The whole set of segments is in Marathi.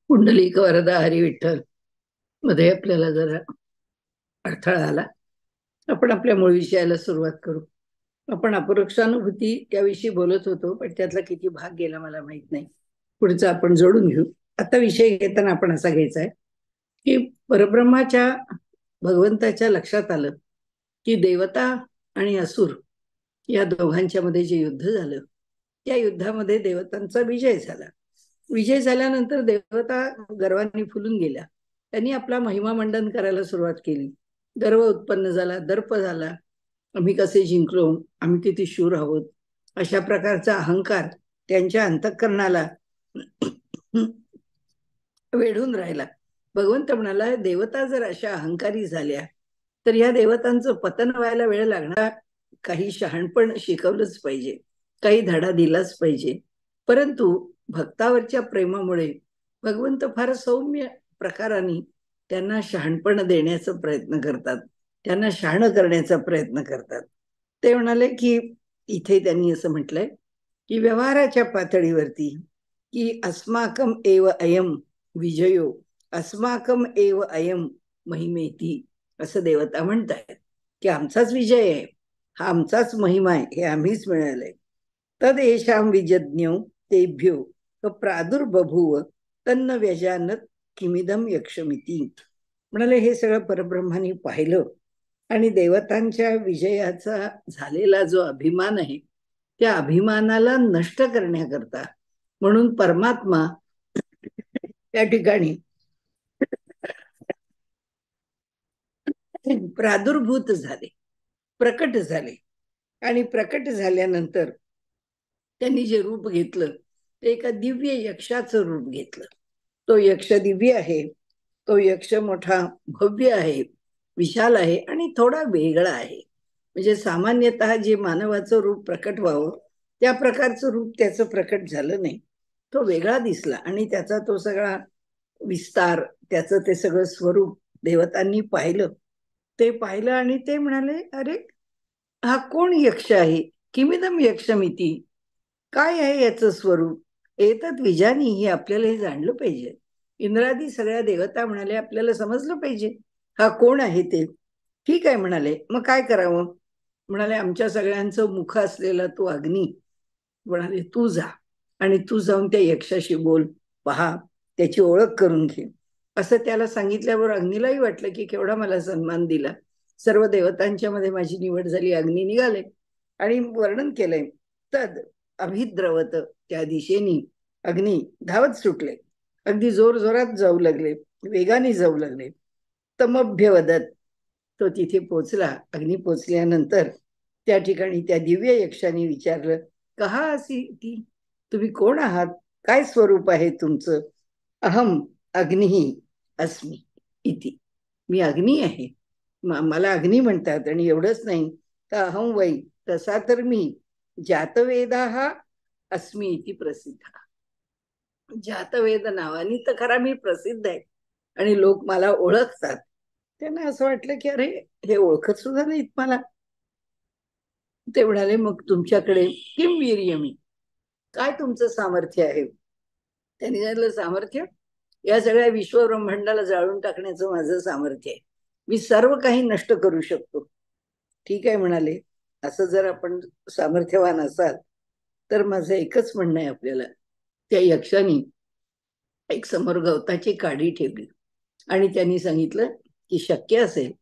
पुंडलिक वरदा हरी विठ्ठल मध्ये आपल्याला जरा अडथळा आला. आपण आपल्या मूळ विषयाला सुरुवात करू. आपण अपरोक्षानुभूती त्याविषयी बोलत होतो, पण त्यातला किती भाग गेला मला माहित नाही. पुढचा आपण जोडून घेऊ. आता विषय घेताना आपण असा घ्यायचा आहे की परब्रह्माच्या भगवंताच्या लक्षात आलं की देवता आणि असुर या दोघांच्या मध्ये जे युद्ध झालं, त्या युद्धामध्ये देवतांचा विजय झाला. विजय झाल्यानंतर देवता गर्वाने फुलून गेल्या. त्यांनी आपला महिमा मंडन करायला सुरुवात केली. गर्व उत्पन्न झाला, दर्प झाला. आम्ही कसे जिंकलो, आम्ही किती शूर आहोत, अशा प्रकारचा अहंकार त्यांच्या अंतःकरणाला वेढून राहिला. भगवंत म्हणाला, देवता जर अशा अहंकारी झाल्या तर या देवतांचं पतन व्हायला वेळ लागणार. काही शहाणपण शिकवलंच पाहिजे, काही धडा दिलाच पाहिजे. परंतु भक्तावरच्या प्रेमामुळे भगवंत फार सौम्य प्रकाराने त्यांना शहाणपण देण्याचा प्रयत्न करतात, त्यांना शहाणं करण्याचा प्रयत्न करतात. ते म्हणाले की इथे त्यांनी असं म्हटलंय की व्यवहाराच्या पातळीवरती की अस्माकम एव अयम विजयो, अस्माकम एव अयम महिमेती, असं देवता म्हणतायत की आमचाच विजय आहे, हा आमचाच महिमा आहे, हे आम्हीच मिळालंय. तद येशाम विजज्ञो तेभ्यो प्रादुर्बभूव तन्न व्यजानत किमिदम यक्षमिती. म्हणाले हे सगळं परब्रह्माने पाहिलं आणि देवतांच्या विजयाचा झालेला जो अभिमान आहे, त्या अभिमानाला नष्ट करण्याकरता म्हणून परमात्मा त्या ठिकाणी प्रादुर्भूत झाले, प्रकट झाले. आणि प्रकट झाल्यानंतर त्यांनी जे रूप घेतलं ते एका दिव्य यक्षाचं रूप घेतलं. तो यक्ष दिव्य आहे, तो यक्ष मोठा भव्य आहे, विशाल आहे आणि थोडा वेगळा आहे. म्हणजे सामान्यतः जे मानवाचं रूप प्रकट व्हावं त्या प्रकारचं रूप त्याचं प्रकट झालं नाही. तो वेगळा दिसला आणि त्याचा तो सगळा विस्तार, त्याचं ते सगळं स्वरूप देवतांनी पाहिलं. ते पाहिलं आणि ते म्हणाले, अरे हा कोण यक्ष आहे, किमिदम यक्षमिती, काय आहे याचं स्वरूप, एतत विजानी, हे आपल्याला हे जाणलं पाहिजे. इंद्रादी सगळ्या देवता म्हणाले आपल्याला समजलं पाहिजे हा कोण आहे ते. ठीक आहे म्हणाले, मग काय करावं. म्हणाले आमच्या सगळ्यांचं मुख असलेला तो अग्नी, म्हणाले तू जा आणि तू जाऊन त्या यक्षाशी बोल, पहा, त्याची ओळख करून घे. असं त्याला सांगितल्यावर अग्नीलाही वाटलं की केवढा मला सन्मान दिला, सर्व देवतांच्या मध्ये माझी निवड झाली. अग्नी निघाले आणि वर्णन केलंय, तद अभिद्रवत, त्या दिशेनी अग्नी धावत सुटले, अगदी जोर जोरात जाऊ लागले, वेगाने जाऊ लागले. तमभ्यवदत, तो तिथे पोचला. अग्नी पोचल्यानंतर त्या ठिकाणी त्या दिव्य यक्षाने विचारलं, कहा असी ती, तुम्ही कोण आहात, काय स्वरूप आहे तुमचं. अहम अग्निही अस्मी इति, मी अग्नी आहे, मला अग्नी म्हणतात. आणि एवढंच नाही तर अहम वै, तसा तर मी जातवेदा हा अस्मी इति प्रसिद्ध, जातवेद नावानी तर खरा मी प्रसिद्ध आहे आणि लोक मला ओळखतात. त्यांना असं वाटलं की अरे, हे ओळखत सुद्धा नाहीत मला. ते म्हणाले, मग तुमच्याकडे किम वीर्यमी, काय तुमचं सामर्थ्य आहे. त्यांनी सांगितलं, सामर्थ्य, या सगळ्या विश्वब्रह्मांडाला जाळून टाकण्याचं माझं सामर्थ्य आहे, मी सर्व काही नष्ट करू शकतो. ठीक आहे म्हणाले, असं जर आपण सामर्थ्यवान असाल तर माझं एकच म्हणणं आहे आपल्याला. त्या यक्षानी एक समोर गवताची काडी ठेवली आणि त्यांनी सांगितलं की शक्य असेल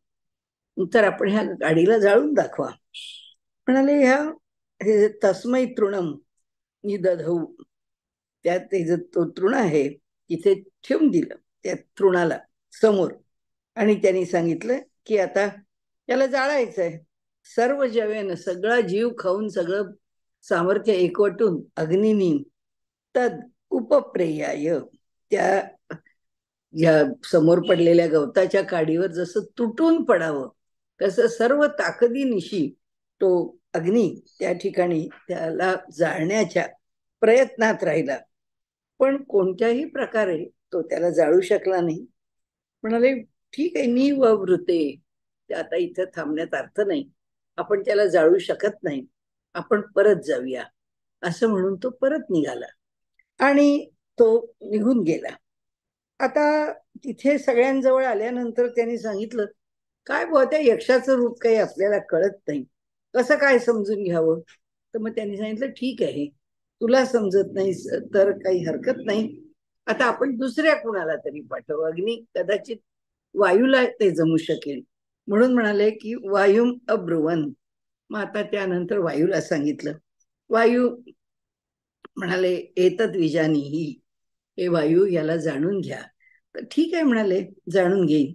तर आपण ह्या गाडीला जाळून दाखवा. म्हणाले, ह्या हे तस्मै तृणम निदधौ, त्यात ते जो तो तृण आहे तिथे ठेवून दिलं त्या तृणाला समोर. आणि त्यांनी सांगितलं की आता त्याला जाळायचंय. सर्व जवेन, सगळा जीव खाऊन सगळं सामर्थ्य एकवटून अग्निनी तद उपप्रेयाय, त्या या समोर पडलेल्या गवताच्या काडीवर जसं तुटून पडावं तसं सर्व ताकदीनिशी तो अग्नी त्या ठिकाणी त्याला जाळण्याच्या प्रयत्नात राहिला, पण कोणत्याही प्रकारे तो त्याला जाळू शकला नाही. म्हणाले, ठीक आहे, निववृते, ते आता इथं थांबण्यात अर्थ नाही, आपण त्याला जाळू शकत नाही, आपण परत जाऊया. असं म्हणून तो परत निघाला आणि तो निघून गेला. आता तिथे सगळ्यांजवळ आल्यानंतर त्यांनी सांगितलं, काय बुवा त्या यक्षाचं रूप काही आपल्याला कळत नाही, कसं काय समजून घ्यावं. तर मग त्यांनी सांगितलं, ठीक आहे, तुला समजत नाही तर काही हरकत नाही, आता आपण दुसऱ्या कुणाला तरी पाठवू. अग्नी कदाचित वायूला ते जमू शकेल, म्हणून म्हणाले की वायुम अब्रुवन. मग आता त्यानंतर वायूला सांगितलं. वायू म्हणाले, एतद विजानीही, हे वायू, याला जाणून घ्या. तर ठीक आहे म्हणाले, जाणून घेईन,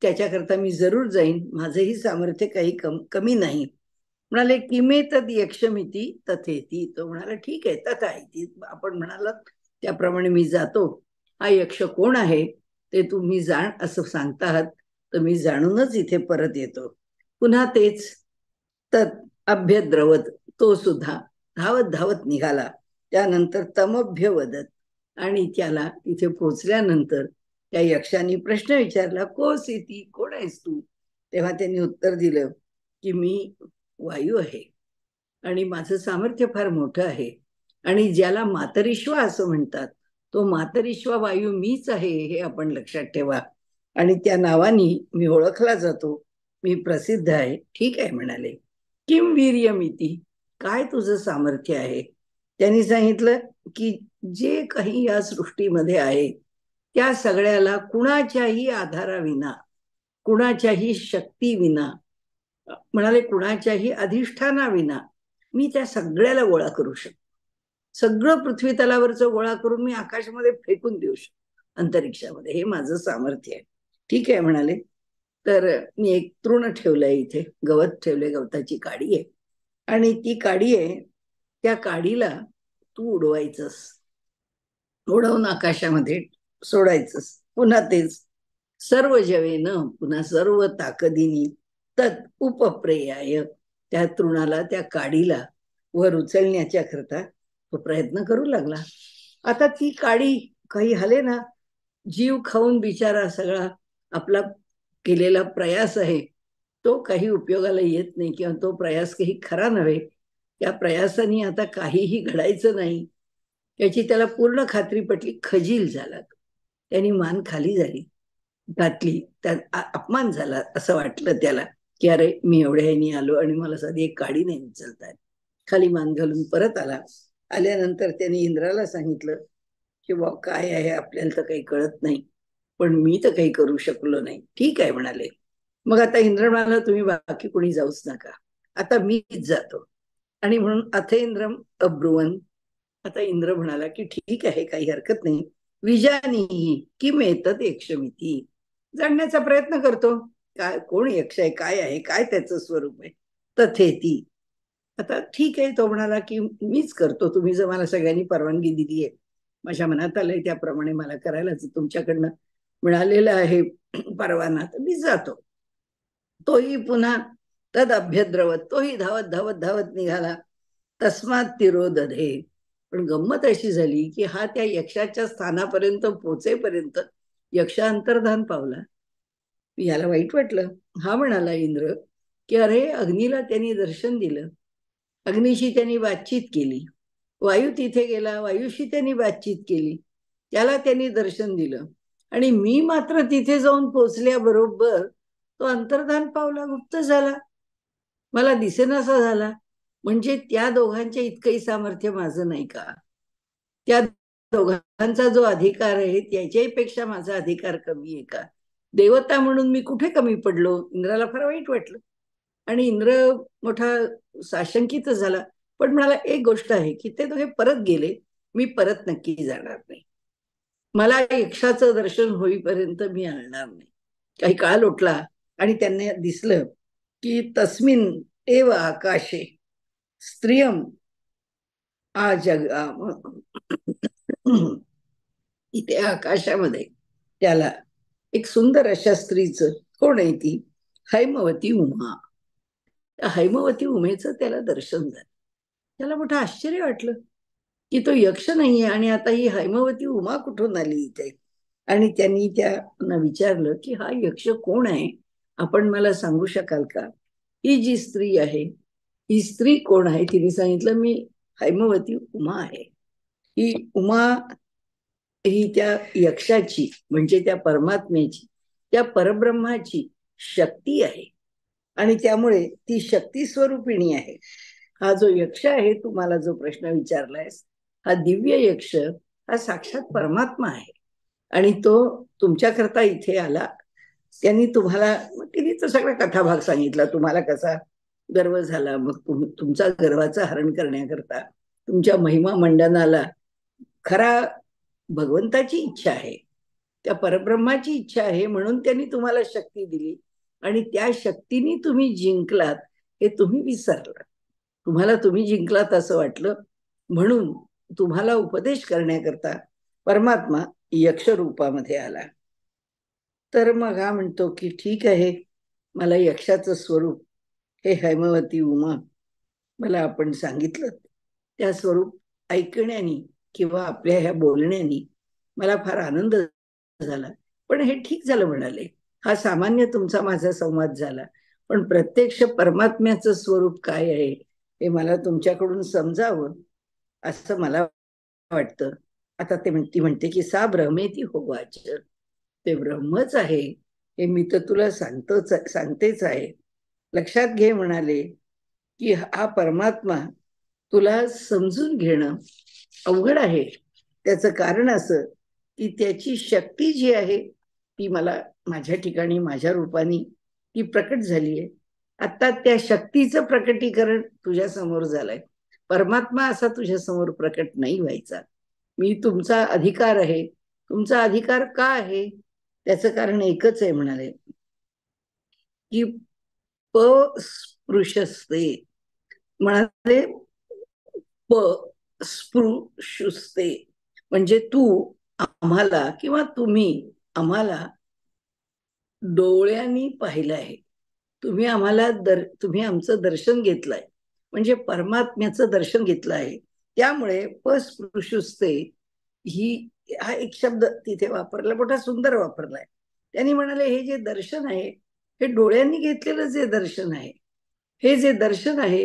त्याच्याकरता मी जरूर जाईन, माझंही सामर्थ्य काही कमी नाही. म्हणाले, किमे तद यक्षमिती तथेती. तो म्हणाला, ठीक आहे, तथा आहे, आपण म्हणालात त्याप्रमाणे मी जातो. हा यक्ष कोण आहे ते तुम्ही जाण असं सांगता आहात, तर मी जाणूनच इथे परत येतो. पुन्हा तेच तत् अभ्यद्रवत, तो सुद्धा धावत धावत निघाला. त्यानंतर तमभ्य वदत, आणि त्याला तिथे पोचल्यानंतर त्या यक्षाने प्रश्न विचारला, कोस इति, कोण आहेस तू. तेव्हा त्यांनी उत्तर दिलं की मी वायू आहे आणि माझं सामर्थ्य फार मोठं आहे, आणि ज्याला मातरिश्वा असं म्हणतात तो मातरिश्वा वायू मीच आहे, हे आपण लक्षात ठेवा, आणि त्या नावाने मी ओळखला जातो, मी प्रसिद्ध आहे. ठीक आहे म्हणाले. किम वीर्यमिती, काय तुझं सामर्थ्य आहे. त्यांनी सांगितलं की जे काही या सृष्टीमध्ये आहे त्या सगळ्याला कुणाच्याही आधाराविना, कुणाच्याही शक्तीविना, म्हणाले कुणाच्याही अधिष्ठानाविना मी त्या सगळ्याला गोळा करू शकतो. सगळं पृथ्वी तलावरचं गोळा करून मी आकाशामध्ये फेकून देऊ शकतो, अंतरिक्षामध्ये. हे माझं सामर्थ्य आहे. ठीक आहे म्हणाले. तर मी एक तृण ठेवलंय इथे, गवत ठेवलंय, गवताची काडी आहे, आणि ती काडी आहे, त्या काडीला तू उडवायचंस, उडवून आकाशामध्ये सोडायचंस. पुन्हा तेच सर्व जवेनं, पुन्हा सर्व ताकदीनी, तत् उपप्रेयाय, त्या तृणाला, त्या काडीला वर उचलण्याच्या करता तो प्रयत्न करू लागला. आता ती काडी काही हले ना, जीव खाऊन बिचारा सगळा आपला केलेला प्रयास आहे तो काही उपयोगाला येत नाही, किंवा तो प्रयास काही खरा नव्हे. त्या प्रयासाने आता काहीही घडायचं नाही याची त्याला पूर्ण खात्री पटली. खजील झाला, त्यांनी मान खाली झाली घातली, त्या अपमान झाला असं वाटलं त्याला, की अरे मी एवढ्या ह्यानी आलो आणि मला साधी एक काडी नाही उचलता. खाली मान घालून परत आला. आल्यानंतर त्यांनी इंद्राला सांगितलं की बा काय आहे आपल्याला तर काही कळत नाही, पण मी तर काही करू शकलो नाही. ठीक आहे म्हणाले. मग आता इंद्र म्हणाला, तुम्ही बाकी कोणी जाऊच नका, आता मीच जातो. आणि म्हणून अथेंद्रम अब्रुवन, आता इंद्र म्हणाला की ठीक आहे, काही हरकत नाही. विजानी किम एतद यक्षमिती, जाणण्याचा प्रयत्न करतो, काय कोण यक्ष आहे, काय आहे, काय त्याचं स्वरूप आहे. तथेती, आता ठीक आहे, तो म्हणाला की मीच करतो, तुम्ही जर मला सगळ्यांनी परवानगी दिली आहे, माझ्या मनात आलंय त्याप्रमाणे मला करायलाच तुमच्याकडनं मिळालेलं आहे परवाना, तर मी जातो. तोही पुन्हा तद अभ्यद्रवत, तोही धावत धावत धावत निघाला. तस्मात तिरोदधे, पण गंमत अशी झाली की हा त्या यक्षाच्या स्थानापर्यंत पोचेपर्यंत यक्ष अंतर्धान पावला. याला वाईट वाटलं. हा म्हणाला इंद्र की अरे, अग्नीला त्यांनी दर्शन दिलं, अग्नीशी त्यांनी बातचीत केली, वायू तिथे गेला, वायूशी त्यांनी बातचीत केली, त्याला त्यांनी दर्शन दिलं, आणि मी मात्र तिथे जाऊन पोचल्याबरोबर तो अंतर्धान पावला, गुप्त झाला, मला दिसेनासा झाला. म्हणजे त्या दोघांच्या इतकंही सामर्थ्य माझं नाही का. त्या दोघांचा जो अधिकार आहे त्याच्याही पेक्षा माझा अधिकार कमी आहे का. देवता म्हणून मी कुठे कमी पडलो. इंद्राला फार वाईट वाटलं, आणि इंद्र मोठा साशंकित झाला. पण म्हणाला, एक गोष्ट आहे की ते दोघे परत गेले, मी परत नक्की जाणार नाही, मला यक्षाचं दर्शन होईपर्यंत मी आणणार नाही. काही काळ लोटला आणि त्यांना दिसलं की तस्मिन एव आकाशे स्त्रियम आ जग इथे आकाशामध्ये त्याला एक सुंदर अशा स्त्रीचं, कोण आहे ती, हैमवती उमा. त्या हैमवती उमेचं त्याला दर्शन झालं. त्याला मोठं आश्चर्य वाटलं की तो यक्ष नाहीये, आणि आता ही हैमवती उमा कुठून आली इथे. आणि त्यांनी त्यांना विचारलं की हा यक्ष कोण आहे, आपण मला सांगू शकाल का. ही जी स्त्री आहे, ही स्त्री कोण आहे. तिने सांगितलं, मी हैमवती उमा आहे. ही उमा ही त्या यक्षाची म्हणजे त्या परमात्म्याची, त्या परब्रह्माची शक्ती आहे आणि त्यामुळे ती शक्ती स्वरूपिणी आहे. हा जो यक्ष आहे, तुम्हाला जो प्रश्न विचारलायस, हा दिव्य यक्ष हा साक्षात परमात्मा आहे आणि तो तुमच्याकरता इथे आला. त्यांनी तुम्हाला, तिने तर सगळा कथाभाग सांगितला, तुम्हाला कसा गर्व झाला, मग तुमचा गर्वाचं हरण करण्याकरता तुमच्या महिमा मंडनाला खरा भगवंताची इच्छा आहे, त्या परब्रह्माची इच्छा आहे, म्हणून त्यांनी तुम्हाला शक्ती दिली आणि त्या शक्तीने तुम्ही जिंकलात हे तुम्ही विसरलात. तुम्हाला तुम्ही जिंकलात असं वाटलं, म्हणून तुम्हाला उपदेश करण्याकरता परमात्मा यक्ष रूपामध्ये आला. तर मग हा म्हणतो की ठीक आहे, मला यक्षाचं स्वरूप हे हैमवती उमा मला आपण सांगितलं, त्या स्वरूप ऐकण्यानी किंवा आपल्या ह्या बोलण्यानी मला फार आनंद झाला. पण हे ठीक झालं म्हणाले, हा सामान्य तुमचा माझा संवाद झाला, पण प्रत्यक्ष परमात्म्याचं स्वरूप काय आहे हे मला तुमच्याकडून समजावं असं मला वाटतं. आता ती म्हणते की सा ब्रह्मेती होवाच, ते ब्रह्मच आहे हे मी तर तुला सांगतेच आहे. लक्षात घे म्हणाले की हा परमात्मा तुला समजून घेणं अवघड आहे. त्याचं कारण असं की त्याची शक्ती जी आहे ती मला माझ्या ठिकाणी माझ्या रूपाने ती प्रकट झाली आहे. आता त्या शक्तीचं प्रकटीकरण तुझ्या समोर झालंय. परमात्मा असा तुझ्या समोर प्रकट नाही व्हायचा. मी तुमचा अधिकार आहे. तुमचा अधिकार का आहे? त्याचं कारण एकच आहे म्हणाले की स्पृशस्ते, म्हणाले प स्पृशुस्ते म्हणजे तू आम्हाला किंवा तुम्ही आम्हाला डोळ्यांनी पाहिलं आहे. तुम्ही आमचं दर्शन घेतलंय, म्हणजे परमात्म्याचं दर्शन घेतलं आहे. त्यामुळे पस्पृशुस्ते ही हा एक शब्द तिथे वापरला, मोठा सुंदर वापरलाय. त्यांनी म्हणाले हे जे दर्शन आहे हे डोळ्यांनी घेतलेलं जे दर्शन आहे, हे जे दर्शन आहे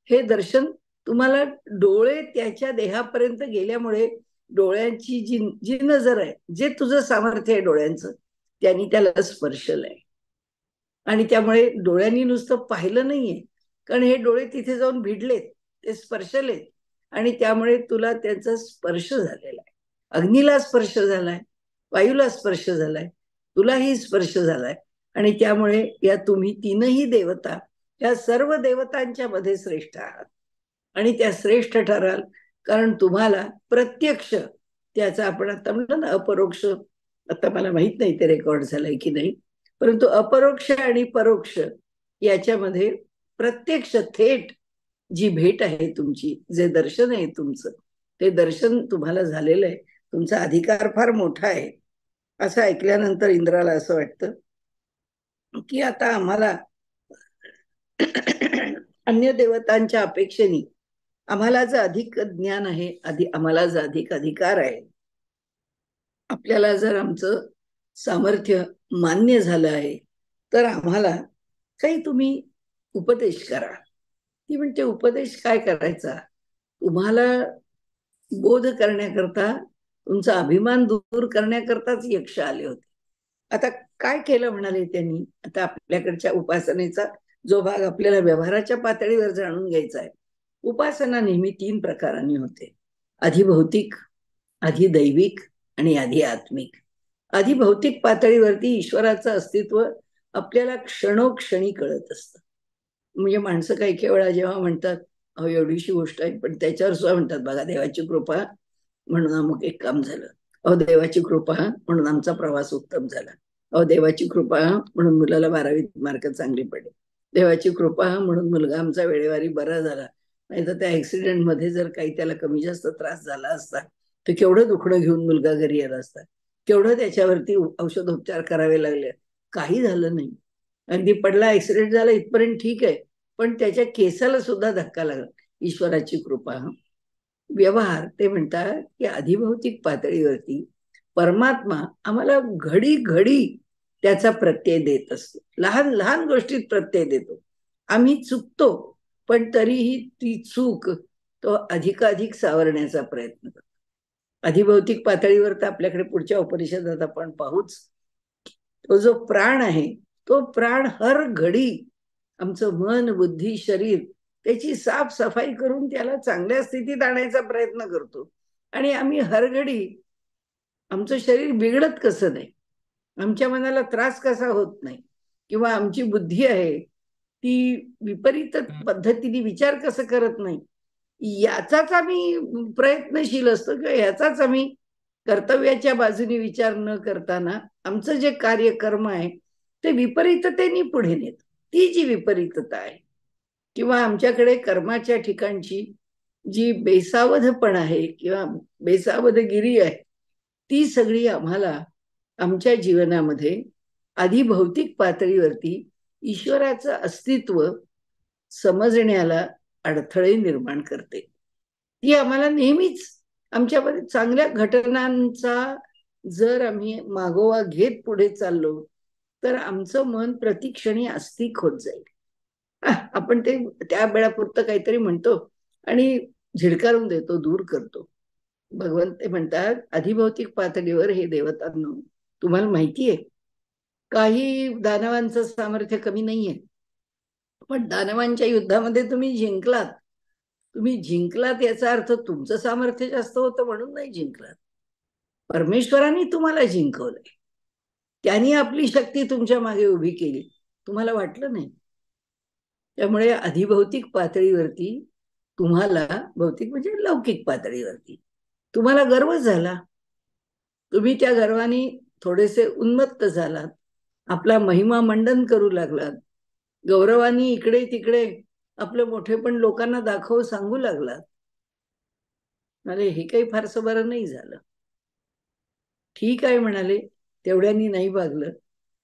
हे दर्शन तुम्हाला डोळे त्याच्या देहापर्यंत गेल्यामुळे डोळ्यांची जी जी नजर आहे, जे तुझं सामर्थ्य आहे डोळ्यांचं, त्यांनी त्याला स्पर्शलंय. आणि त्यामुळे डोळ्यांनी नुसतं पाहिलं नाहीये, कारण हे डोळे तिथे जाऊन भिडलेत, ते स्पर्शलेत आणि त्यामुळे तुला त्याचा स्पर्श झालेला आहे. अग्नीला स्पर्श झालाय, वायूला स्पर्श झालाय, तुलाही स्पर्श झालाय आणि त्यामुळे या तुम्ही तीनही देवता या सर्व देवतांच्या मध्ये श्रेष्ठ आहात आणि त्या श्रेष्ठ ठराल कारण तुम्हाला प्रत्यक्ष त्याचा, आपण आता म्हणलं ना अपरोक्ष, आता मला माहित नाही ते रेकॉर्ड झालंय की नाही, परंतु अपरोक्ष आणि परोक्ष याच्यामध्ये प्रत्यक्ष थेट जी भेट आहे तुमची, जे दर्शन आहे तुमचं, ते दर्शन तुम्हाला झालेलं आहे. तुमचा अधिकार फार मोठा आहे. असं ऐकल्यानंतर इंद्राला असं वाटतं की आता आम्हाला अन्य देवतांच्या अपेक्षेने आम्हाला जर अधिक ज्ञान आहे, आम्हाला जर अधिक अधिकार आहे, आपल्याला जर आमचं सामर्थ्य मान्य झालं आहे, तर आम्हाला काही तुम्ही उपदेश करा. ती म्हणते उपदेश काय करायचा? तुम्हाला बोध करण्याकरता, तुमचा अभिमान दूर करण्याकरताच यक्ष आले होते. आता काय केलं म्हणाले त्यांनी? आता आपल्याकडच्या उपासनेचा जो भाग आपल्याला व्यवहाराच्या पातळीवर जाणून घ्यायचा आहे. उपासना नेहमी 3 प्रकारांनी होते: अधिभौतिक, अधिदैविक आणि अधिआत्मिक. अधिभौतिक पातळीवरती ईश्वराचं अस्तित्व आपल्याला क्षणोक्षणी कळत असतं. म्हणजे माणसं काही वेळा जेव्हा म्हणतात अहो एवढीशी गोष्ट आहे, पण त्याच्यावर सुद्धा म्हणतात बघा देवाची कृपा म्हणून अमुक एक काम झालं, अहो देवाची कृपा म्हणून आमचा प्रवास उत्तम झाला, अहो देवाची कृपा म्हणून मुलाला 12वीत मार्क चांगले पडले, देवाची कृपा म्हणून मुलगा आमचा वेळेवारी बरा झाला. नाही तर त्या ऍक्सिडेंट मध्ये जर काही त्याला कमी जास्त त्रास झाला असता तर केवढं दुखणं घेऊन मुलगा घरी आला असता, केवढं त्याच्यावरती औषधोपचार करावे लागले. काही झालं नाही, अगदी पडला, ऍक्सिडेंट झाला इथपर्यंत ठीक आहे, पण त्याच्या केसाला सुद्धा धक्का लागला. ईश्वराची कृपा. व्यवहार ते म्हणतात की अधिभौतिक पातळीवरती परमात्मा आम्हाला घडी घडी त्याचा प्रत्यय देत असतो. लहान लहान गोष्टीत प्रत्यय देतो. आम्ही चुकतो, पण तरीही ती चूक तो अधिकाधिक सावरण्याचा प्रयत्न करतो. अधिभौतिक पातळीवर तर आपल्याकडे पुढच्या उपनिषदात आपण पाहूच. तो जो प्राण आहे, तो प्राण हर घडी आमचं मन, बुद्धी, शरीर त्याची साफसफाई करून त्याला चांगल्या स्थितीत आणायचा प्रयत्न करतो. आणि आम्ही हर घडी आमचं शरीर बिघडत कसं नाही, आमच्या मनाला त्रास कसा होत नाही, किंवा आमची बुद्धी आहे ती विपरीत पद्धतीने विचार कसं करत नाही, याचाच आम्ही प्रयत्नशील असतो, किंवा याचाच आम्ही कर्तव्याच्या बाजूने विचार न करताना आमचं जे कार्यकर्म आहे ते विपरीततेने पुढे नेत. ती जी विपरीतता आहे, किंवा आमच्याकडे कर्माच्या ठिकाणची जी बेसावधपण आहे किंवा बेसावधगिरी आहे, ती सगळी आम्हाला आमच्या जीवनामध्ये अधिभौतिक पातळीवरती ईश्वराचं अस्तित्व समजण्याला अडथळे निर्माण करते. ती आम्हाला नेहमीच आमच्यामध्ये चांगल्या घटनांचा जर आम्ही मागोवा घेत पुढे चाललो तर आमचं मन प्रतिक्षणी अस्तिक होत जाईल. आपण ते त्या वेळापुरतं काहीतरी म्हणतो आणि झिडकारून देतो, दूर करतो. भगवंत ते म्हणतात, अधिभौतिक पातळीवर हे देवतांनो, तुम्हाला माहितीये काही दानवांचं सामर्थ्य कमी नाहीये, पण दानवांच्या युद्धामध्ये तुम्ही जिंकलात. तुम्ही जिंकलात याचा अर्थ तुमचं सामर्थ्य जास्त होतं म्हणून नाही जिंकलात. परमेश्वरांनी तुम्हाला जिंकवलंय, त्यांनी आपली शक्ती तुमच्या मागे उभी केली, तुम्हाला वाटलं नाही. त्यामुळे अधिभौतिक पातळीवरती तुम्हाला, भौतिक म्हणजे लौकिक पातळीवरती तुम्हाला गर्व झाला, तुम्ही त्या गर्वाने थोडेसे उन्मत्त झालात, आपला महिमा मंडन करू लागलात, गौरवानी इकडे तिकडे आपलं मोठेपण लोकांना दाखवू सांगू लागलात. म्हणाले हे काही फारसं बरं नाही झालं. ठीक आहे म्हणाले, तेवढ्यांनी नाही वागलं.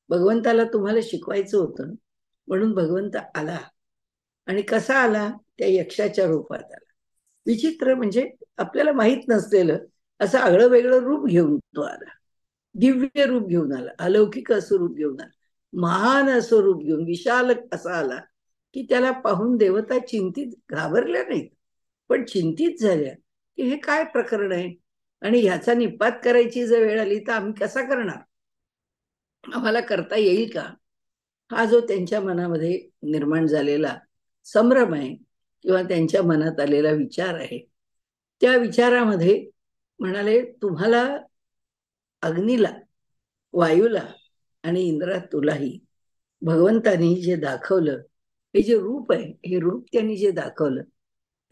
भगवंताला तुम्हाला शिकवायचं होतं म्हणून भगवंत आला. आणि कसा आला? त्या यक्षाच्या रूपात आला. विचित्र म्हणजे आपल्याला माहित नसलेलं असं आगळं वेगळं रूप घेऊन तो आला. दिव्य रूप घेऊन आला, अलौकिक असं रूप घेऊन आला, महान असं रूप घेऊन विशाल असा आला की त्याला पाहून देवता चिंतित, घाबरल्या नाहीत पण चिंतित झाल्या की हे काय प्रकरण आहे, आणि ह्याचा निपात करायची जर वेळ आली तर आम्ही कसा करणार, आम्हाला करता येईल का? हा जो त्यांच्या मनामध्ये निर्माण झालेला संभ्रम आहे किंवा त्यांच्या मनात आलेला विचार आहे, त्या विचारामध्ये म्हणाले तुम्हाला, अग्नीला, वायूला आणि इंद्रा तुलाही भगवंतानी जे दाखवलं, हे जे रूप आहे, हे रूप त्यांनी जे दाखवलं,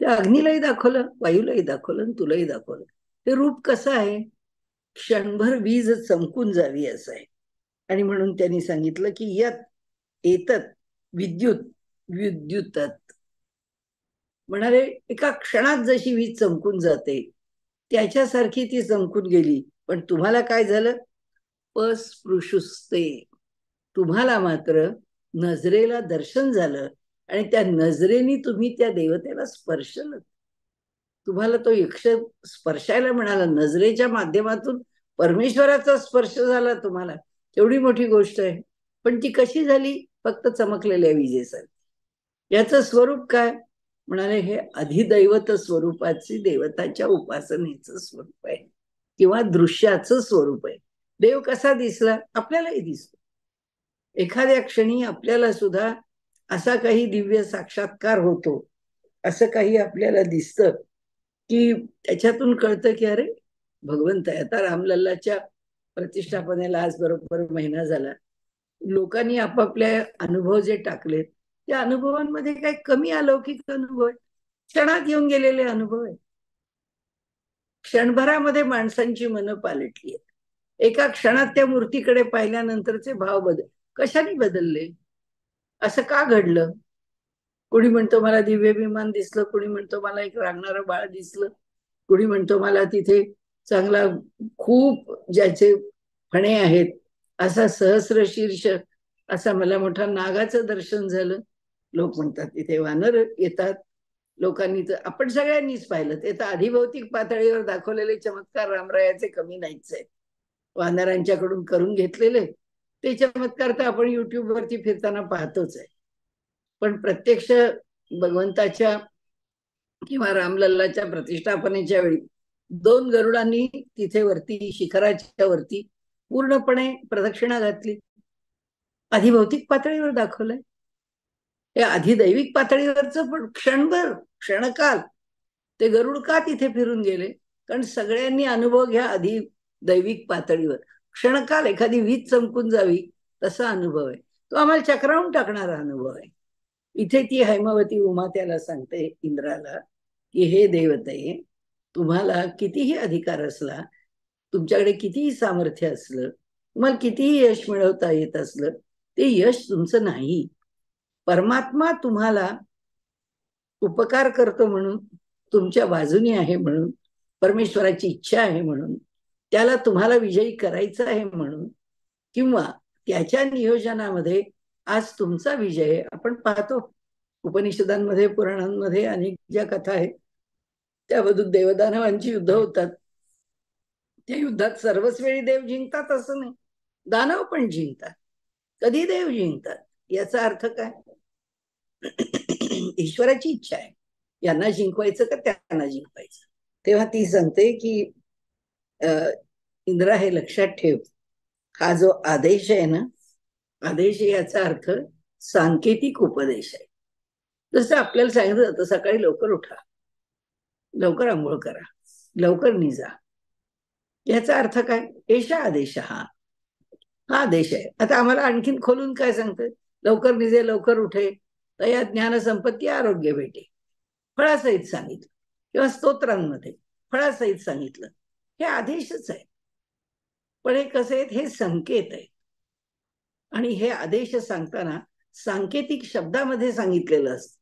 त्या अग्नीलाही दाखवलं, वायूलाही दाखवलं आणि तुलाही दाखवलं. ते रूप कसं आहे? क्षणभर वीज चमकून जावी असं आहे. आणि म्हणून त्यांनी सांगितलं की यत एतत विद्युत विद्युतत, म्हणाले एका क्षणात जशी वीज चमकून जाते त्याच्यासारखी ती चमकून गेली. पण तुम्हाला काय झालं? अस्पृशुस्ते, तुम्हाला मात्र नजरेला दर्शन झालं आणि त्या नजरेने तुम्ही त्या देवतेला स्पर्शलं. तुम्हाला तो यक्ष स्पर्शायला मिळाला, नजरेच्या माध्यमातून परमेश्वराचा स्पर्श झाला तुम्हाला, एवढी मोठी गोष्ट आहे. पण ती कशी झाली? फक्त चमकलेल्या विजेसारखी. याचं स्वरूप काय? म्हणाले हे अधिदैवत स्वरूपाची देवताच्या उपासनेचं स्वरूप आहे किंवा दृश्याचं स्वरूप आहे. देव कसा दिसला? आपल्यालाही दिसतो. एखाद्या क्षणी आपल्याला सुद्धा असा काही दिव्य साक्षात्कार होतो, असं काही आपल्याला दिसतं की त्याच्यातून कळतं की अरे भगवंत आहे. आता रामलल्लाच्या प्रतिष्ठापनेला आज बरोबर महिना झाला. लोकांनी आपापल्या अनुभव जे टाकलेत त्या अनुभवांमध्ये काही कमी अलौकिक अनुभव आहे, क्षणात येऊन गेलेले अनुभव आहे. क्षणभरामध्ये माणसांची मनं पालटली आहेत. एका क्षणात त्या मूर्तीकडे पाहिल्यानंतरचे भाव कशाने बदलले? असं का घडलं? कोणी म्हणतो मला दिव्य विमान दिसलं, कोणी म्हणतो मला एक रांगणारं बाळ दिसलं, कोणी म्हणतो मला तिथे चांगला खूप ज्याचे फणे आहेत असा सहस्र शीर्ष असा मला मोठा नागाचं दर्शन झालं. लोक म्हणतात तिथे वानर येतात. लोकांनी तर आपण सगळ्यांनीच पाहिलं, ते तर अधिभौतिक पातळीवर दाखवलेले चमत्कार रामरायाचे कमी नाहीच आहेत. वानरांच्याकडून करून घेतलेले ते चमत्कार तर आपण युट्यूबवरती फिरताना पाहतोच आहे. पण प्रत्यक्ष भगवंताच्या किंवा रामलल्लाच्या प्रतिष्ठापनेच्या वेळी 2 गरुडांनी तिथे वरती शिखराच्या वरती पूर्णपणे प्रदक्षिणा घातली. अधिभौतिक पातळीवर दाखवलंय. हे अधिदैविक पातळीवरचं पण क्षणभर क्षणकाल ते गरुड का तिथे फिरून गेले? कारण सगळ्यांनी अनुभव घ्या अधिदैविक पातळीवर. क्षणकाल एखादी वीज चमकून जावी तसा अनुभव आहे. तो आम्हाला चक्रावून टाकणारा अनुभव आहे. इथे ती हैमवती उमा त्याला सांगते इंद्राला की हे देवते, तुम्हाला कितीही अधिकार असला, तुमच्याकडे कितीही सामर्थ्य असलं, तुम्हाला कितीही यश मिळवता येत असलं, ते यश तुमचं नाही. परमात्मा तुम्हाला उपकार करतो म्हणून, तुमच्या बाजूनी आहे म्हणून, परमेश्वराची इच्छा आहे म्हणून, त्याला तुम्हाला विजयी करायचं आहे म्हणून, किंवा त्याच्या नियोजनामध्ये आज तुमचा विजय आपण पाहतो. उपनिषदांमध्ये पुराणांमध्ये अनेक ज्या कथा आहेत त्यामधून देवदानवांची युद्ध होतात. त्या युद्धात सर्वच वेळी देव जिंकतात असं नाही, दानव पण जिंकतात. कधी देव जिंकतात याचा अर्थ काय? ईश्वराची इच्छा आहे, यांना जिंकवायचं का त्यांना जिंकवायचं. तेव्हा ती सांगते की इंद्रा हे लक्षात ठेव, हा जो आदेश आहे ना, आदेश याचा अर्थ सांकेतिक उपदेश आहे. जसं आपल्याला सांगितलं जातं सकाळी लवकर उठा, लवकर आंघोळ करा, लवकर निजा. याचा अर्थ काय? एषा आदेश, हा आदेश आहे. आता आम्हाला आणखीन खोलून काय सांगतं? लवकर निजे, लवकर उठे, तर या ज्ञान संपत्ती आरोग्य भेटे, फळासहित सांगितलं. किंवा स्तोत्रांमध्ये फळासहित सांगितलं. हे आदेशच आहे. पण हे कसे आहेत? हे संकेत आहे. आणि हे आदेश सांगताना सांकेतिक शब्दामध्ये सांगितलेलं असतं.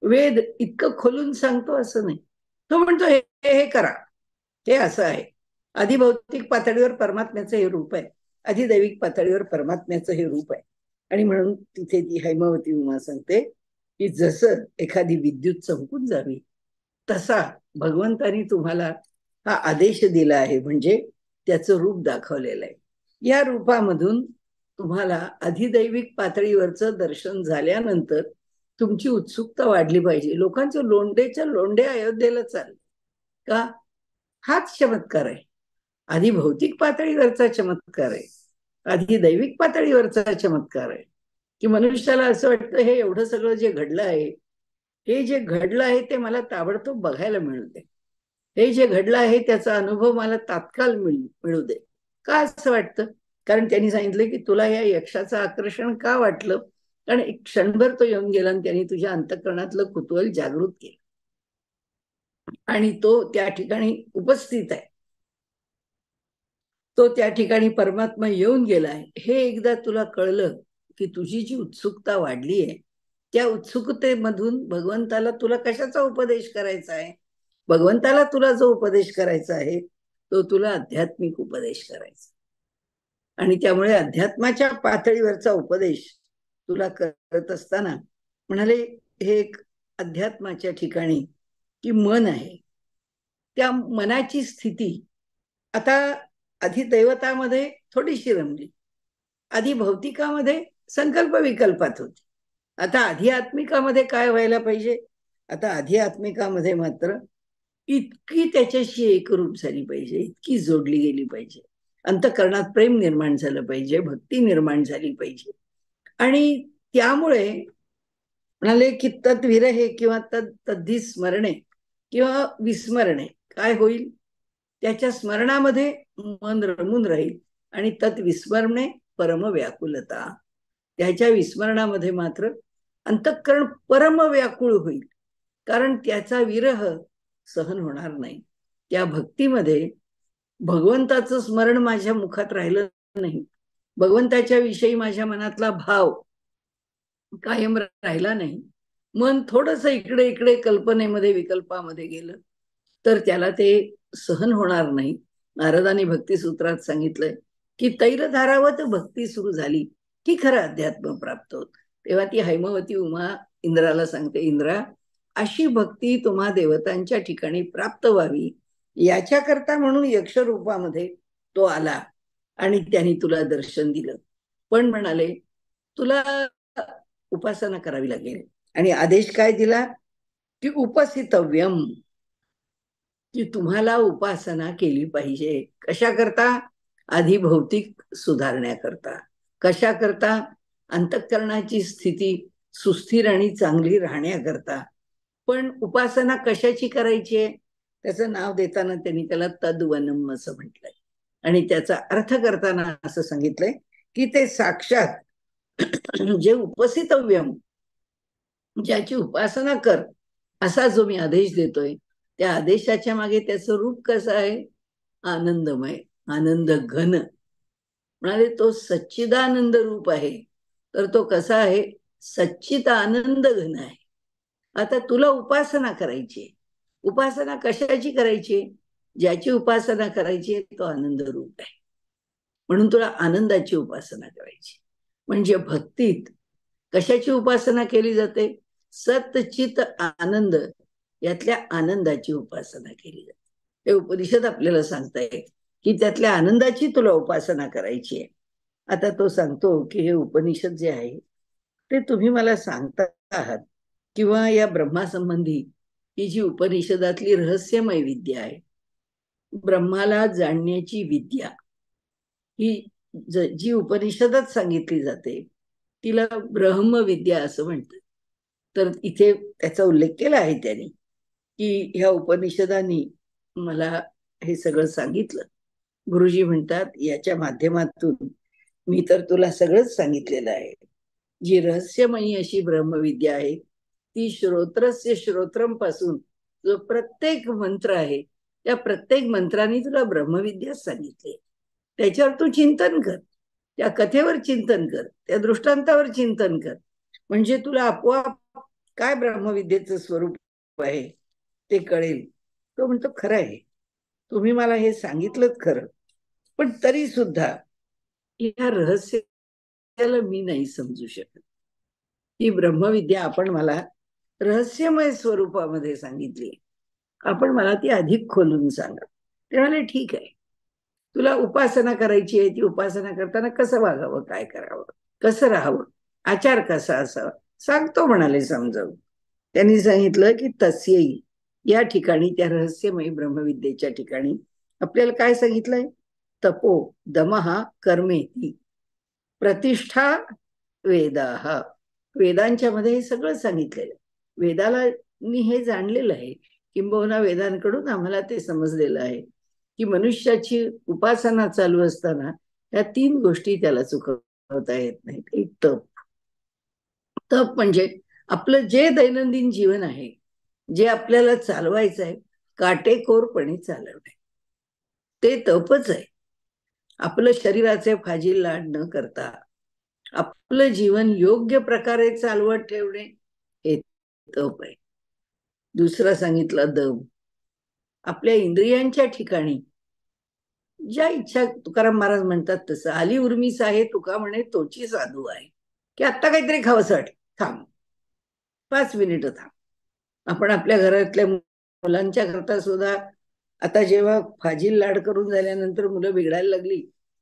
वेद इतकं खोलून सांगतो असं नाही. तो म्हणतो हे हे करा, हे असं आहे. अधिभौतिक पातळीवर परमात्म्याचं हे रूप आहे, अधिदैविक पातळीवर परमात्म्याचं हे रूप आहे. आणि म्हणून तिथे ती हैमवती उमा सांगते की जसं एखादी विद्युत चमकून जावी तसा भगवंतानी तुम्हाला हा आदेश दिला आहे, म्हणजे त्याचं रूप दाखवलेलं आहे. या रूपामधून तुम्हाला अधिदैविक पातळीवरचं दर्शन झाल्यानंतर तुमची उत्सुकता वाढली पाहिजे. लोकांचं लोंढेच्या लोंढे अयोध्येला चालले का? हाच चमत्कार आहे. आधी भौतिक पातळीवरचा चमत्कार आहे, आधी दैविक पातळीवरचा चमत्कार आहे. की मनुष्याला असं वाटतं हे एवढं सगळं जे घडलं आहे, हे जे घडलं आहे ते मला ताबडतोब बघायला मिळू दे, हे जे घडलं आहे त्याचा अनुभव मला तात्काळ मिळू दे. का असं वाटतं? कारण त्यांनी सांगितलं की तुला या यक्षाचं आकर्षण का वाटलं? कारण एक क्षणभर तो येऊन गेला आणि त्यांनी तुझ्या अंतःकरणातलं कुतूहल जागृत केलं आणि तो त्या ठिकाणी उपस्थित आहे. तो त्या ठिकाणी परमात्मा येऊन गेलाय हे एकदा तुला कळलं की तुझी जी उत्सुकता वाढली आहे, त्या उत्सुकतेमधून भगवंताला तुला कशाचा उपदेश करायचा आहे? भगवंताला तुला जो उपदेश करायचा आहे तो तुला आध्यात्मिक उपदेश करायचा. आणि त्यामुळे अध्यात्माच्या पातळीवरचा उपदेश तुला करत असताना म्हणाले हे एक अध्यात्माच्या ठिकाणी की मन आहे, त्या मनाची स्थिती आता अधिदैवतामध्ये थोडीशी रमली, आधी भौतिकामध्ये संकल्प विकल्पात होती. आता आध्यात्मिकामध्ये काय व्हायला पाहिजे? आता आध्यात्मिकामध्ये मात्र इतकी त्याच्याशी एकरूप झाली पाहिजे, इतकी जोडली गेली पाहिजे, अंतःकरणात प्रेम निर्माण झालं पाहिजे, भक्ती निर्माण झाली पाहिजे. आणि त्यामुळे म्हणाले की तद्विरहे किंवा तद्धी स्मरणे किंवा विस्मरणे काय होईल? त्याच्या स्मरणामध्ये मन रमून राहील आणि तत् विस्मरणे परम व्याकुलता. त्याच्या विस्मरणामध्ये मात्र अंतःकरण परम व्याकुळ होईल, कारण त्याचा विरह सहन होणार नाही. त्या भक्तीमध्ये भगवंताचं स्मरण माझ्या मुखात राहिलं नाही, भगवंताच्या विषयी माझ्या मनातला भाव कायम राहिला नाही, मन थोडस इकडे इकडे कल्पनेमध्ये विकल्पामध्ये गेलं तर त्याला ते सहन होणार नाही. नारदाने भक्तिसूत्रात सांगितलंय की तैलधारावत भक्ती सुरू झाली की खरं अध्यात्म प्राप्त होत. तेव्हा ती हैमवती उमा इंद्राला सांगते, इंद्रा अशी भक्ती तुम्हा देवतांच्या ठिकाणी प्राप्त व्हावी याच्याकरता म्हणून यक्ष रूपामध्ये तो आला आणि त्यांनी तुला दर्शन दिलं. पण म्हणाले तुला उपासना करावी लागेल. आणि आदेश काय दिला की उपस्थितव्यम, की तुम्हाला उपासना केली पाहिजे. कशा करता? आधी भौतिक सुधारण्याकरता. कशा करता? अंतःकरणाची स्थिती सुस्थिर आणि चांगली राहण्याकरता. पण उपासना कशाची करायची आहे? त्याचं नाव देताना त्यांनी त्याला तद्वनम असं म्हटलंय. आणि त्याचा अर्थ करताना असं सांगितलंय की ते साक्षात जे उपसितव्यम, ज्याची उपासना कर, असा जो मी आदेश देतोय, त्या आदेशाच्या मागे त्याचं रूप कसं आहे? आनंदमय, आनंद घन. म्हणाले तो सच्चिदानंद रूप आहे. तर तो कसा आहे? सच्चित आनंद घन आहे. आता तुला उपासना करायची. उपासना कशाची करायची? ज्याची उपासना करायची तो आनंद रूप आहे. म्हणून तुला आनंदाची उपासना करायची. म्हणजे भक्तीत कशाची उपासना केली जाते? सतचित आनंद, यातल्या आनंदाची उपासना केली जाते. हे उपनिषद आपल्याला सांगताय की त्यातल्या आनंदाची तुला उपासना करायची आहे. आता तो सांगतो की हे उपनिषद जे आहे ते तुम्ही मला सांगता आहात, किंवा या ब्रह्मासंबंधी ही जी उपनिषदातली रहस्यमय विद्या आहे, ब्रह्माला जाणण्याची विद्या, ही जी उपनिषदात सांगितली जाते तिला ब्रह्मविद्या असं म्हणतात. तर इथे त्याचा उल्लेख केला आहे त्यांनी की ह्या उपनिषदांनी मला हे सगळं सांगितलं. गुरुजी म्हणतात याच्या माध्यमातून मी तर तुला सगळंच सांगितलेलं आहे. जी रहस्यमयी अशी ब्रह्मविद्या आहे ती श्रोत्रस्य श्रोत्रम पासून जो प्रत्येक मंत्र आहे त्या प्रत्येक मंत्राने तुला ब्रह्मविद्या सांगितली. त्याच्यावर तू चिंतन कर, त्या कथेवर चिंतन कर, त्या दृष्टांतावर चिंतन कर, म्हणजे तुला आपोआप काय ब्रह्मविद्येचं स्वरूप आहे ते कळेल. तो म्हणतो खरं आहे, तुम्ही मला हे सांगितलं खरं, पण तरी सुद्धा ह्या रहस्याला मी नाही समजू शकत. ही ब्रह्मविद्या आपण मला रहस्यमय स्वरूपामध्ये सांगितली, आपण मला ती अधिक खोलून सांगा. ते म्हणाले ठीक आहे, तुला उपासना करायची आहे, ती उपासना करताना कसं वागावं, काय करावं, कसं राहावं, आचार कसा असावा सांगतो म्हणाले समजावून. त्यांनी सांगितलं की तस्यही, या ठिकाणी त्या रहस्यमयी ब्रह्मविद्येच्या ठिकाणी आपल्याला काय सांगितलंय? तपो दमहा कर्मेती प्रतिष्ठा वेदाहा. वेदांच्या मध्ये हे सगळं सांगितलेलं. वेदाला मी हे जाणलेलं आहे, किंबहुना वेदांकडून आम्हाला ते समजलेलं आहे की मनुष्याची उपासना चालू असताना या 3 गोष्टी त्याला चुकवता येत नाहीत. एक तप. तप म्हणजे आपलं जे दैनंदिन जीवन आहे, जे आपल्याला चालवायचं आहे, काटेकोरपणे चालवणे, ते तपच आहे. आपलं शरीराचे फाजील लाड न करता आपलं जीवन योग्य प्रकारे चालवत ठेवणे, हे तप आहे. दुसरं सांगितलं दम. आपल्या इंद्रियांच्या ठिकाणी ज्या इच्छा, तुकाराम महाराज म्हणतात तसं, आली उर्मीस आहे तुका म्हणे तोची साधू आहे, की आत्ता काहीतरी खावंसं वाटलं, थांब 5 मिनिटं थांब. आपण आपल्या घरातल्या मुलांच्या करता सुद्धा आता जेव्हा फाजील लाड करून झाल्यानंतर मुलं बिघडायला लागली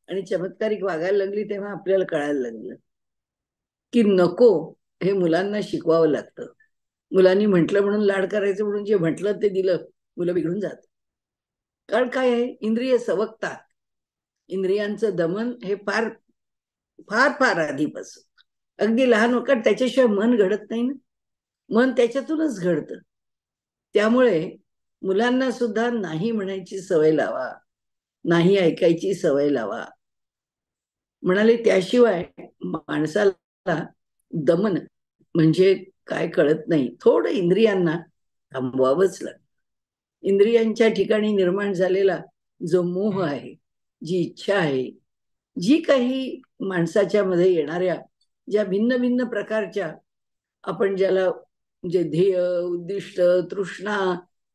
आणि चमत्कारिक वागायला लागली, तेव्हा आपल्याला कळायला लागलं की नको हे मुलांना शिकवावं लागतं. मुलांनी म्हटलं म्हणून लाड करायचं म्हणून जे म्हटलं ते दिलं, मुलं बिघडून जात. कारण काय आहे, इंद्रिय सवकतात. इंद्रियांचं दमन हे फार फार फार आधीपासून, अगदी लहान वखत त्याच्याशिवाय मन घडत नाही ना. मन त्याच्यातूनच घडतं. त्यामुळे मुलांना सुद्धा नाही म्हणायची सवय लावा, नाही ऐकायची सवय लावा. म्हणाले त्याशिवाय माणसाला दमन म्हणजे काय कळत नाही. थोडं इंद्रियांना थांबवावंच लागतं. इंद्रियांच्या ठिकाणी निर्माण झालेला जो मोह आहे, जी इच्छा आहे, जी काही माणसाच्या मध्ये येणाऱ्या ज्या भिन्न भिन्न प्रकारच्या, आपण ज्याला म्हणजे ध्येय, उद्दिष्ट, तृष्णा,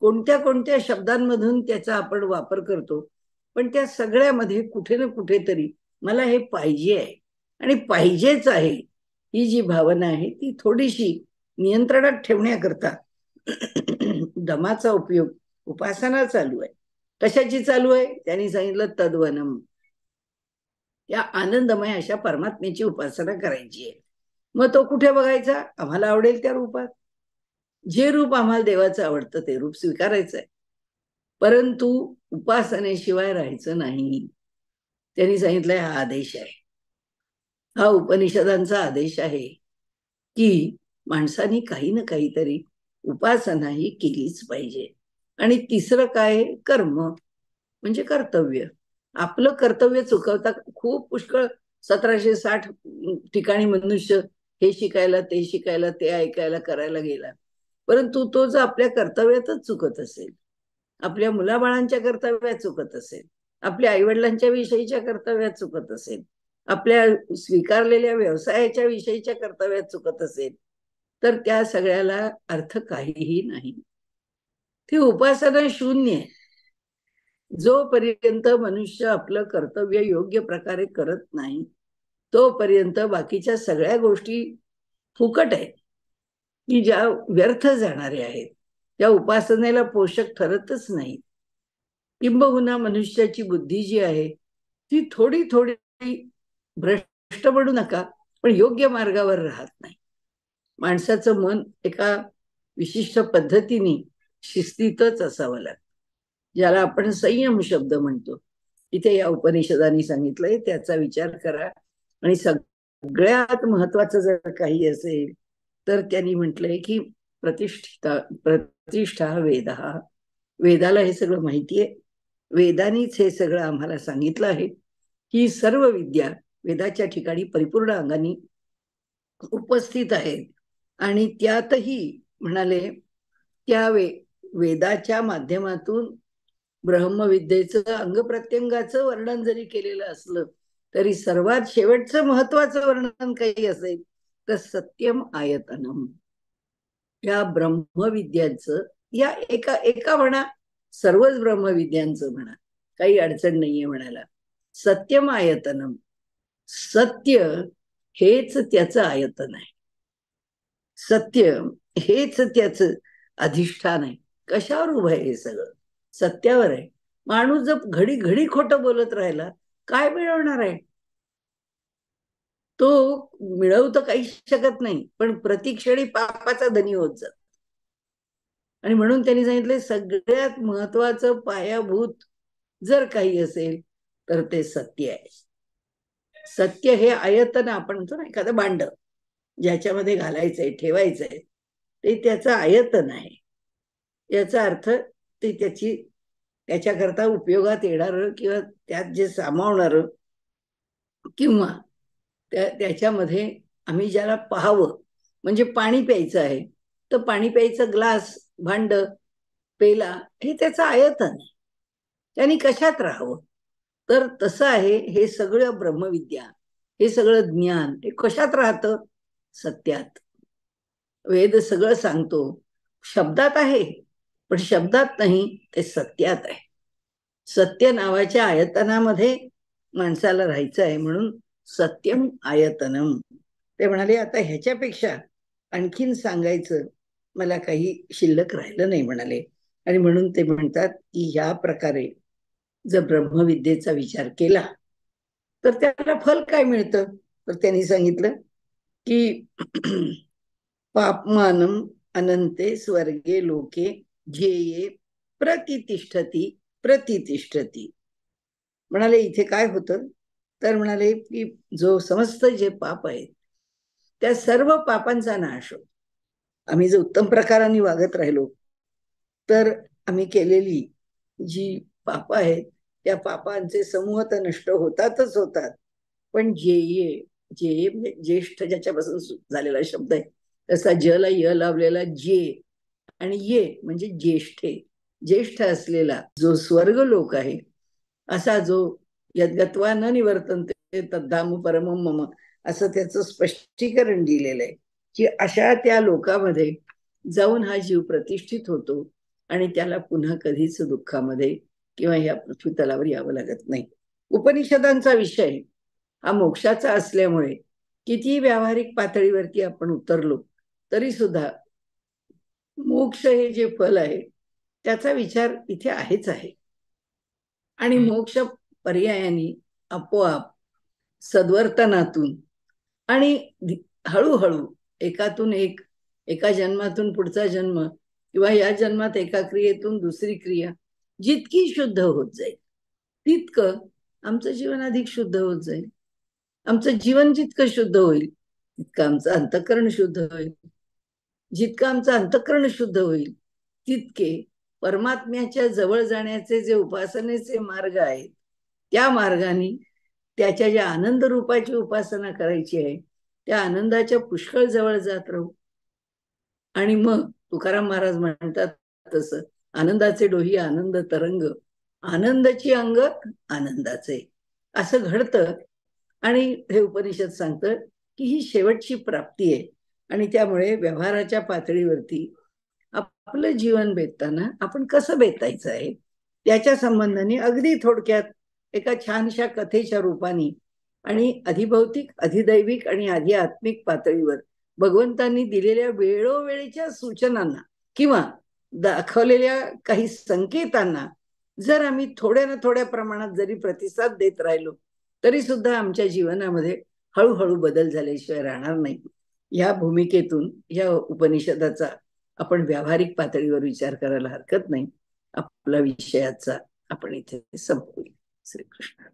कोणत्या कोणत्या शब्दांमधून त्याचा आपण वापर करतो, पण त्या सगळ्यामध्ये कुठे ना कुठेतरी मला हे पाहिजे आहे आणि पाहिजेच आहे, ही जी भावना आहे ती थोडीशी नियंत्रणात ठेवण्याकरता दमाचा उपयोग, उपासना चालू आहे. कशाची चालू आहे? त्यांनी सांगितलं तद्वनम, या आनंदमय अशा परमात्म्याची उपासना करायची आहे. मग तो कुठे बघायचा? आम्हाला आवडेल त्या रूपात. जे रूप आम्हाला देवाचं आवडतं ते रूप स्वीकारायचं आहे. परंतु उपासनेशिवाय राहायचं नाही. त्यांनी सांगितलंय हा आदेश आहे, हा उपनिषदांचा आदेश आहे की माणसाने काही ना काहीतरी उपासना ही केलीच पाहिजे. आणि तिसरं काय, कर्म म्हणजे कर्तव्य. आपलं कर्तव्य चुकवता खूप पुष्कळ 1760 ठिकाणी मनुष्य हे शिकायला ते शिकायला ते ऐकायला करायला गेला, परंतु तो जर आपल्या कर्तव्यातच चुकत असेल, आपल्या मुलाबाळांच्या कर्तव्यात चुकत असेल, आपल्या आईवडिलांच्या विषयीच्या कर्तव्यात चुकत असेल, आपल्या स्वीकारलेल्या व्यवसायाच्या विषयीच्या कर्तव्यात चुकत असेल, तर त्या सगळ्याला अर्थ काहीही नाही. ती उपासना शून्य आहे. जोपर्यंत मनुष्य आपलं कर्तव्य योग्य प्रकारे करत नाही, तोपर्यंत बाकीच्या सगळ्या गोष्टी फुकट आहेत, की ज्या व्यर्थ जाणाऱ्या आहेत, त्या उपासनेला पोषक ठरतच नाही. किंबहुना मनुष्याची बुद्धी जी आहे ती थोडी थोडी भ्रष्ट पडू नका, पण योग्य मार्गावर राहत नाही. माणसाचं मन एका विशिष्ट पद्धतीने शिस्तीतच असावं लागतं, ज्याला आपण संयम शब्द म्हणतो. इथे या उपनिषदांनी सांगितलंय त्याचा विचार करा. आणि सगळ्यात महत्वाचं जर काही असेल तर त्यांनी म्हटलंय की प्रतिष्ठा वेदा. वेदाला हे सगळं माहितीये, वेदानीच हे सगळं आम्हाला सांगितलं आहे की सर्व विद्या वेदाच्या ठिकाणी परिपूर्ण अंगाने उपस्थित आहेत. आणि त्यातही म्हणाले त्या वेदाच्या माध्यमातून ब्रह्मविद्येचं अंग प्रत्यंगाचं वर्णन जरी केलेलं असलं तरी सर्वात शेवटचं महत्वाचं वर्णन काही असेल तर सत्यम आयतनम. या ब्रह्मविद्यांचं, या एका एका म्हणा, सर्वच ब्रह्मविद्यांचं म्हणा, काही अडचण नाहीये म्हणायला. सत्यम आयतनम, सत्य हेच त्याचं आयतन आहे, सत्य हेच त्याचं अधिष्ठान आहे. कशावर उभं आहे हे सगळं? सत्यावर आहे. माणूस जर घडी घडी खोटं बोलत राहिला काय मिळवणार आहे? तो मिळवू तर काही शकत नाही, पण प्रतिक्षणी पापाचा धनी होत जात. आणि म्हणून त्यांनी सांगितले सगळ्यात महत्वाचं पायाभूत जर काही असेल तर ते सत्य आहे. सत्य हे आयतन आपण म्हणतो ना, एखादं भांड ज्याच्यामध्ये घालायचंय ठेवायचंय ते त्याचं आयतन आहे. याचा अर्थ ते त्याच्याकरता उपयोगात येणार किंवा त्यात जे सामावणार किंवा त्याच्यामध्ये आम्ही ज्याला पाहावं, म्हणजे पाणी प्यायचं आहे तर पाणी प्यायचं ग्लास, भांड, पेला हे त्याचं आयतन आहे. त्यांनी कशात राहावं? तर तसं आहे हे सगळं ब्रह्मविद्या, हे सगळं ज्ञान हे कशात राहतं? सत्यात. वेद सगळं सांगतो शब्दात आहे, पण शब्दात नाही, ते सत्यात आहे. सत्य नावाच्या आयतनामध्ये माणसाला राहायचं आहे, म्हणून सत्यम आयतनम. ते म्हणाले आता ह्याच्यापेक्षा आणखीन सांगायचं मला काही शिल्लक राहिलं नाही म्हणाले. आणि म्हणून ते म्हणतात की ह्या प्रकारे जर ब्रह्मविद्येचा विचार केला तर त्याला फल काय मिळतं? तर त्यांनी सांगितलं की पापमानम अनंते स्वर्गे लोके ध्येये प्रतितिष्ठती प्रतितिष्ठती. म्हणाले इथे काय होतं तर म्हणाले की जो समस्त जे पाप आहेत त्या सर्व पापांचा नाश होतो. आम्ही जर उत्तम प्रकाराने वागत राहिलो तर आम्ही केलेली जी पाप आहेत त्या पापांचे समूह तर नष्ट होतातच होतात, पण जे म्हणजे ज्येष्ठ ज्याच्यापासून झालेला शब्द आहे तसा जला य लावलेला जे, आणि ये म्हणजे ज्येष्ठे, ज्येष्ठ असलेला जो स्वर्ग लोक आहे, असा जो यद्गत्वा न निवर्तन्ते तद्धाम परमम मम, असं त्याचं स्पष्टीकरण दिलेलं आहे की अशा त्या लोकामध्ये जाऊन हा जीव प्रतिष्ठित होतो आणि त्याला पुन्हा कधीच दुःखामध्ये किंवा या पृथ्वी तलावर यावं लागत नाही. उपनिषदांचा विषय हा मोक्षाचा असल्यामुळे किती व्यावहारिक पातळीवरती आपण उतरलो तरी सुद्धा मोक्ष हे जे फल आहे त्याचा विचार इथे आहेच आहे. आणि मोक्ष पर्यायाने आपोआप सद्वर्तनातून आणि हळूहळू एकातून एक, एका जन्मातून पुढचा जन्म किंवा या जन्मात एका क्रियेतून दुसरी क्रिया, जितकी शुद्ध होत जाईल तितकं आमचं जीवन अधिक शुद्ध होत जाईल. आमचं जीवन जितकं शुद्ध होईल तितकं आमचं अंतःकरण शुद्ध होईल. जितकं आमचं अंतःकरण शुद्ध होईल तितके परमात्म्याच्या जवळ जाण्याचे जे उपासनेचे मार्ग आहेत त्या मार्गाने त्याच्या ज्या आनंद रूपाची उपासना करायची आहे त्या आनंदाच्या पुष्कळ जवळ जात राहू. आणि मग तुकाराम महाराज म्हणतात तसं, आनंदाचे डोही आनंद तरंग, आनंदाची अंग आनंदाचे, असं घडतं. आणि हे उपनिषद सांगतं की ही शेवटची प्राप्ती आहे. आणि त्यामुळे व्यवहाराच्या पातळीवरती आपलं जीवन बेतताना आपण कसं बेतायचं आहे त्याच्या संबंधाने अगदी थोडक्यात एका छानशा कथेच्या रूपाने आणि अधिभौतिक, अधिदैविक आणि आध्यात्मिक पातळीवर भगवंतांनी दिलेल्या वेळोवेळीच्या सूचनांना किंवा दाखवलेल्या काही संकेतांना जर आम्ही थोड्या ना थोड्या प्रमाणात जरी प्रतिसाद देत राहिलो तरी सुद्धा आमच्या जीवनामध्ये हळूहळू बदल झाल्याशिवाय राहणार नाही. या भूमिकेतून या उपनिषदाचा आपण व्यावहारिक पातळीवर विचार करायला हरकत नाही. आपला विषयाचा आपण इथे संपवूया. श्रीकृष्ण.